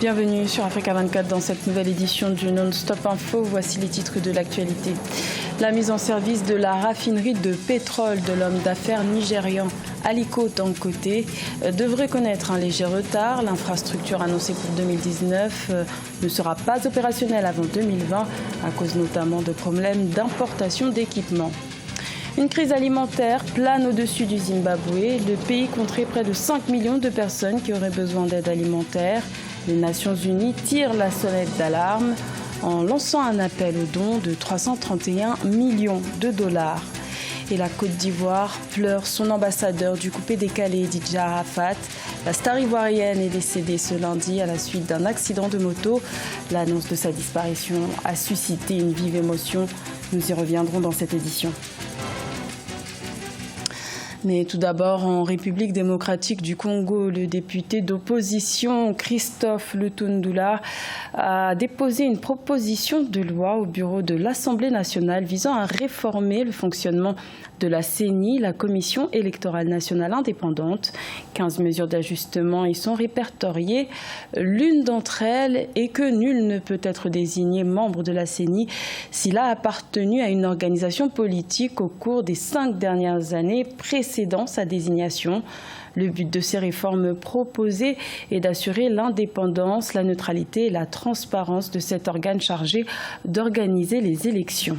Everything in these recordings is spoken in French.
Bienvenue sur Africa 24 dans cette nouvelle édition du Non-Stop Info. Voici les titres de l'actualité. La mise en service de la raffinerie de pétrole de l'homme d'affaires nigérian Aliko Dangote devrait connaître un léger retard. L'infrastructure annoncée pour 2019 ne sera pas opérationnelle avant 2020 à cause notamment de problèmes d'importation d'équipements. Une crise alimentaire plane au-dessus du Zimbabwe. Le pays compterait près de 5 millions de personnes qui auraient besoin d'aide alimentaire. Les Nations Unies tirent la sonnette d'alarme en lançant un appel aux dons de 331 millions de dollars. Et la Côte d'Ivoire pleure son ambassadeur du coupé décalé, Didier Arafat. La star ivoirienne est décédée ce lundi à la suite d'un accident de moto. L'annonce de sa disparition a suscité une vive émotion. Nous y reviendrons dans cette édition. Mais tout d'abord, en République démocratique du Congo, le député d'opposition Christophe Lutundula a déposé une proposition de loi au bureau de l'Assemblée nationale visant à réformer le fonctionnement de la CENI, la Commission électorale nationale indépendante. 15 mesures d'ajustement y sont répertoriées. L'une d'entre elles est que nul ne peut être désigné membre de la CENI s'il a appartenu à une organisation politique au cours des 5 dernières années précédant sa désignation. Le but de ces réformes proposées est d'assurer l'indépendance, la neutralité et la transparence de cet organe chargé d'organiser les élections.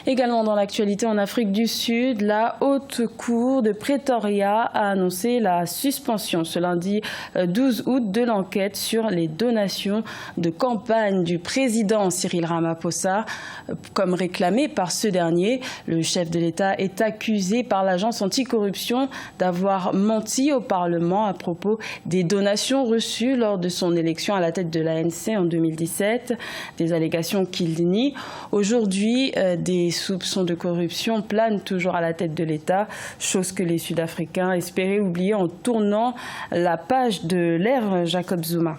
Également dans l'actualité en Afrique du Sud, la Haute Cour de Pretoria a annoncé la suspension ce lundi 12 août de l'enquête sur les donations de campagne du président Cyril Ramaphosa. Comme réclamé par ce dernier, le chef de l'État est accusé par l'agence anticorruption d'avoir menti au Parlement à propos des donations reçues lors de son élection à la tête de l'ANC en 2017. Des allégations qu'il nie. Aujourd'hui, des soupçons de corruption planent toujours à la tête de l'État, chose que les Sud-Africains espéraient oublier en tournant la page de l'ère Jacob Zuma.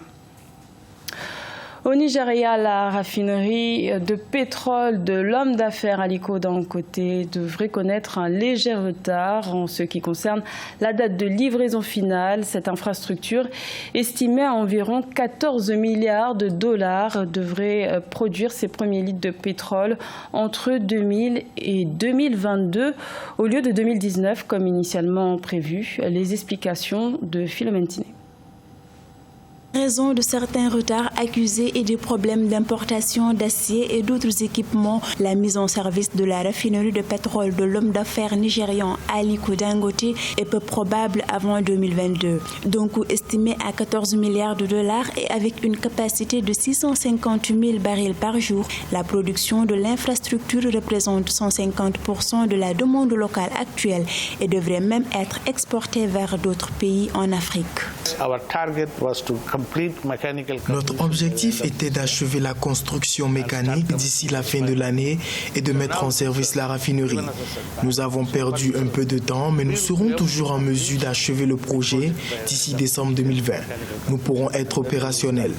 Au Nigeria, la raffinerie de pétrole de l'homme d'affaires Aliko Dangote devrait connaître un léger retard en ce qui concerne la date de livraison finale. Cette infrastructure, estimée à environ 14 milliards de dollars, devrait produire ses premiers litres de pétrole entre 2000 et 2022 au lieu de 2019 comme initialement prévu. Les explications de Philomène Tiné. Raison de certains retards accusés et des problèmes d'importation d'acier et d'autres équipements, la mise en service de la raffinerie de pétrole de l'homme d'affaires nigérian Aliko Dangote est peu probable avant 2022. Donc estimé à 14 milliards de dollars et avec une capacité de 650 000 barils par jour, la production de l'infrastructure représente 150% de la demande locale actuelle et devrait même être exportée vers d'autres pays en Afrique. Notre objectif était d'achever la construction mécanique d'ici la fin de l'année et de mettre en service la raffinerie. Nous avons perdu un peu de temps, mais nous serons toujours en mesure d'achever le projet d'ici décembre 2020. Nous pourrons être opérationnels.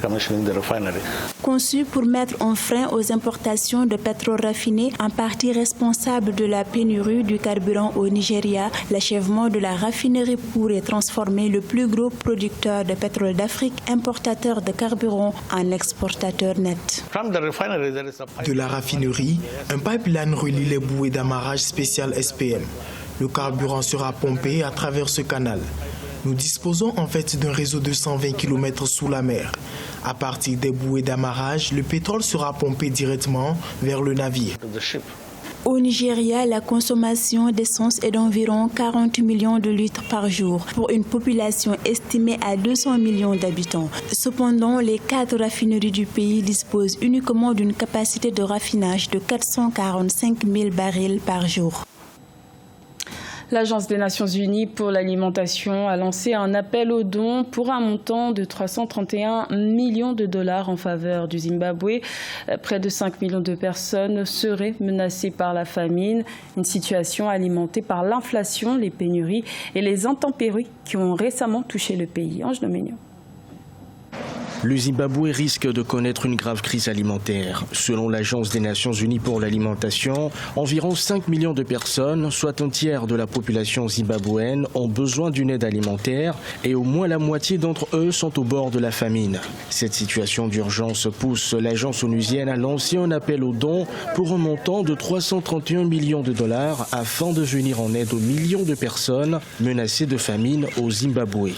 Conçu pour mettre un frein aux importations de pétrole raffiné, en partie responsable de la pénurie du carburant au Nigeria, l'achèvement de la raffinerie pourrait transformer le plus gros producteur de pétrole d'Afrique, importateur de carburant, en exportateur net. De la raffinerie, un pipeline relie les bouées d'amarrage spécial SPM. Le carburant sera pompé à travers ce canal. Nous disposons en fait d'un réseau de 120 km sous la mer. À partir des bouées d'amarrage, le pétrole sera pompé directement vers le navire. Au Nigeria, la consommation d'essence est d'environ 40 millions de litres par jour pour une population estimée à 200 millions d'habitants. Cependant, les 4 raffineries du pays disposent uniquement d'une capacité de raffinage de 445 000 barils par jour. L'Agence des Nations Unies pour l'alimentation a lancé un appel aux dons pour un montant de 331 millions de dollars en faveur du Zimbabwe. Près de 5 millions de personnes seraient menacées par la famine, une situation alimentée par l'inflation, les pénuries et les intempéries qui ont récemment touché le pays. Ange Doménio. Le Zimbabwe risque de connaître une grave crise alimentaire. Selon l'Agence des Nations Unies pour l'alimentation, environ 5 millions de personnes, soit un tiers de la population zimbabwéenne, ont besoin d'une aide alimentaire et au moins la moitié d'entre eux sont au bord de la famine. Cette situation d'urgence pousse l'agence onusienne à lancer un appel aux dons pour un montant de 331 millions de dollars afin de venir en aide aux millions de personnes menacées de famine au Zimbabwe.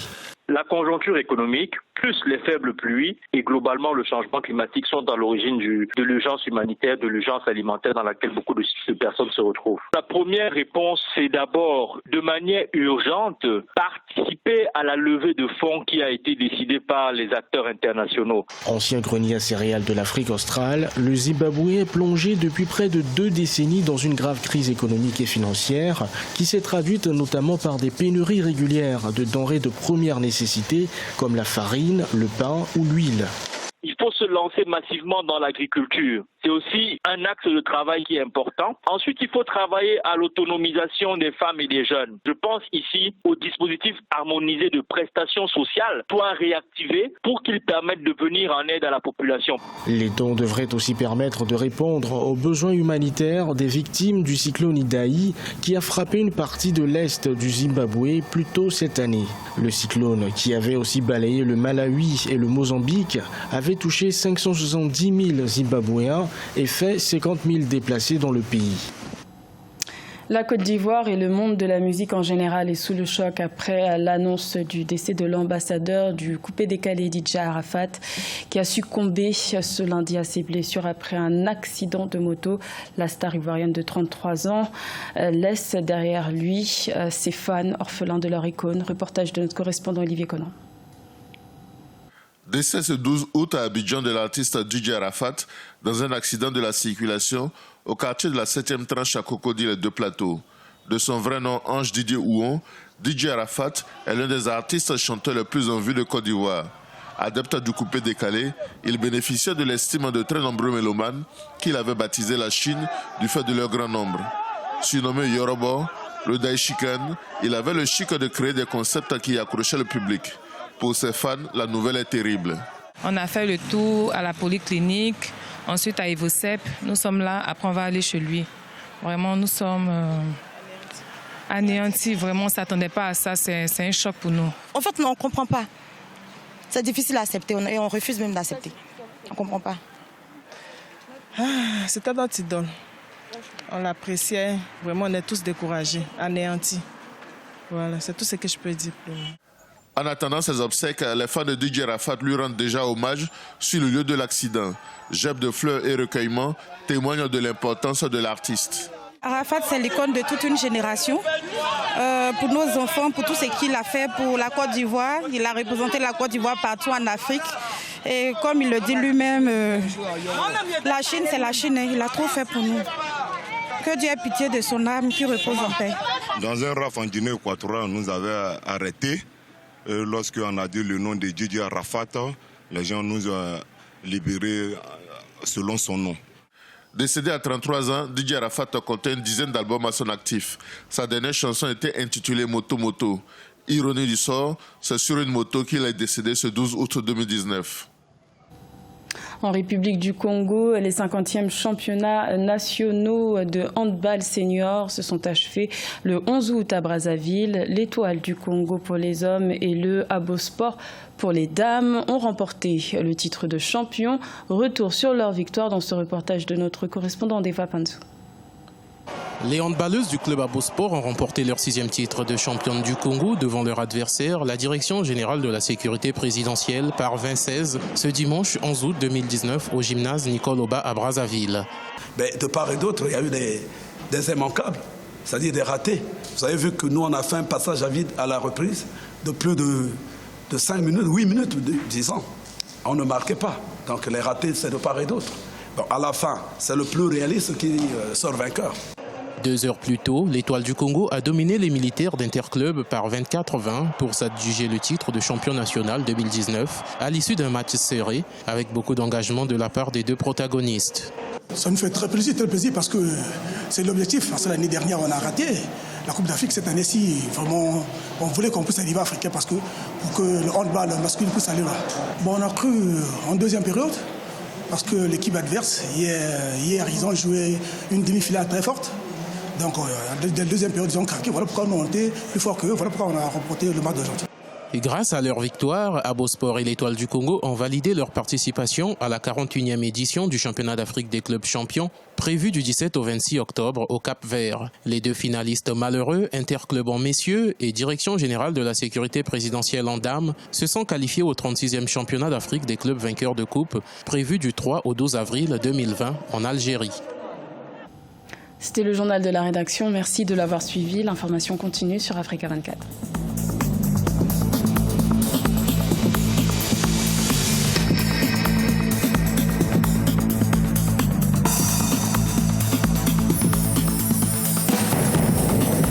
La conjoncture économique, plus les faibles pluies et globalement le changement climatique sont à l'origine de l'urgence humanitaire, de l'urgence alimentaire dans laquelle beaucoup de personnes se retrouvent. La première réponse, c'est d'abord, de manière urgente, participer à la levée de fonds qui a été décidée par les acteurs internationaux. Ancien grenier à céréales de l'Afrique australe, le Zimbabwe est plongé depuis près de 2 décennies dans une grave crise économique et financière qui s'est traduite notamment par des pénuries régulières de denrées de première nécessité comme la farine, le pain ou l'huile. Il faut se lancer massivement dans l'agriculture. C'est aussi un axe de travail qui est important. Ensuite, il faut travailler à l'autonomisation des femmes et des jeunes. Je pense ici au dispositif harmonisé de prestations sociales, soit réactivé pour qu'il permette de venir en aide à la population. Les dons devraient aussi permettre de répondre aux besoins humanitaires des victimes du cyclone Idai qui a frappé une partie de l'est du Zimbabwe plus tôt cette année. Le cyclone, qui avait aussi balayé le Malawi et le Mozambique, avait touché 570 000 Zimbabwéens et fait 50 000 déplacés dans le pays. La Côte d'Ivoire et le monde de la musique en général est sous le choc après l'annonce du décès de l'ambassadeur du coupé-décalé DJ Arafat qui a succombé ce lundi à ses blessures après un accident de moto. La star ivoirienne de 33 ans laisse derrière lui ses fans orphelins de leur icône. Reportage de notre correspondant Olivier Conan. Décès ce 12 août à Abidjan de l'artiste DJ Arafat dans un accident de la circulation au quartier de la 7e tranche à Cocody, les 2 plateaux. De son vrai nom, Ange Didier Ouon, DJ Arafat est l'un des artistes chanteurs les plus en vue de Côte d'Ivoire. Adepte du coupé décalé, il bénéficiait de l'estime de très nombreux mélomanes qu'il avait baptisé la Chine du fait de leur grand nombre. Surnommé Yoruba, le Daishikan, il avait le chic de créer des concepts qui accrochaient le public. Pour ses fans, la nouvelle est terrible. On a fait le tour à la polyclinique, ensuite à Evocep. Nous sommes là, après on va aller chez lui. Vraiment, nous sommes anéantis. Vraiment, on ne s'attendait pas à ça. C'est un choc pour nous. En fait, on ne comprend pas. C'est difficile à accepter et on refuse même d'accepter. On ne comprend pas. C'était notre idole. On l'appréciait. Vraiment, on est tous découragés, anéantis. Voilà, c'est tout ce que je peux dire pour nous. En attendant ses obsèques, les fans de DJ Arafat lui rendent déjà hommage sur le lieu de l'accident. Jette de fleurs et recueillements témoignent de l'importance de l'artiste. Arafat, c'est l'icône de toute une génération. Pour nos enfants, pour tout ce qu'il a fait pour la Côte d'Ivoire. Il a représenté la Côte d'Ivoire partout en Afrique. Et comme il le dit lui-même, la Chine, c'est la Chine. Il a trop fait pour nous. Que Dieu ait pitié de son âme qui repose en paix. Dans un raf en Guinée équatoriale, on nous avait arrêtés. Lorsqu'on a dit le nom de DJ Arafat, les gens nous ont libérés selon son nom. Décédé à 33 ans, DJ Arafat comptait une dizaine d'albums à son actif. Sa dernière chanson était intitulée Moto Moto. Ironie du sort, c'est sur une moto qu'il est décédé ce 12 août 2019. En République du Congo, les 50e championnats nationaux de handball senior se sont achevés le 11 août à Brazzaville. L'Étoile du Congo pour les hommes et le Abosport pour les dames ont remporté le titre de champion. Retour sur leur victoire dans ce reportage de notre correspondant Deva Panzou. Les handballeuses du club Abosport ont remporté leur 6e titre de championne du Congo devant leur adversaire, la Direction générale de la sécurité présidentielle, par 20-16, ce dimanche 11 août 2019 au gymnase Nicole Oba à Brazzaville. De part et d'autre, il y a eu des immanquables, c'est-à-dire des ratés. Vous avez vu que nous, on a fait un passage à vide à la reprise de plus de 5 minutes, 8 minutes, disons. On ne marquait pas. Donc les ratés, c'est de part et d'autre. Bon, à la fin, c'est le plus réaliste qui sort vainqueur. 2 heures plus tôt, l'Étoile du Congo a dominé les militaires d'Interclub par 24-20 pour s'adjuger le titre de champion national 2019 à l'issue d'un match serré avec beaucoup d'engagement de la part des 2 protagonistes. Ça nous fait très plaisir parce que c'est l'objectif. Parce que l'année dernière, on a raté. la Coupe d'Afrique cette année-ci, vraiment, on voulait qu'on puisse arriver africain parce que pour que le handball masculin puisse aller là. Bon, on a cru en deuxième période parce que l'équipe adverse, hier, ils ont joué une demi-finale très forte. Donc, dès la deuxième période, ils ont craqué. Voilà pourquoi nous on était plus forts qu'eux. Voilà pourquoi on a remporté le match d'aujourd'hui. Et grâce à leur victoire, Abosport et l'Étoile du Congo ont validé leur participation à la 41e édition du championnat d'Afrique des clubs champions, prévu du 17 au 26 octobre au Cap-Vert. Les deux finalistes malheureux, Interclub en messieurs et Direction générale de la sécurité présidentielle en dames, se sont qualifiés au 36e championnat d'Afrique des clubs vainqueurs de coupe, prévu du 3 au 12 avril 2020 en Algérie. C'était le journal de la rédaction. Merci de l'avoir suivi. L'information continue sur Africa 24.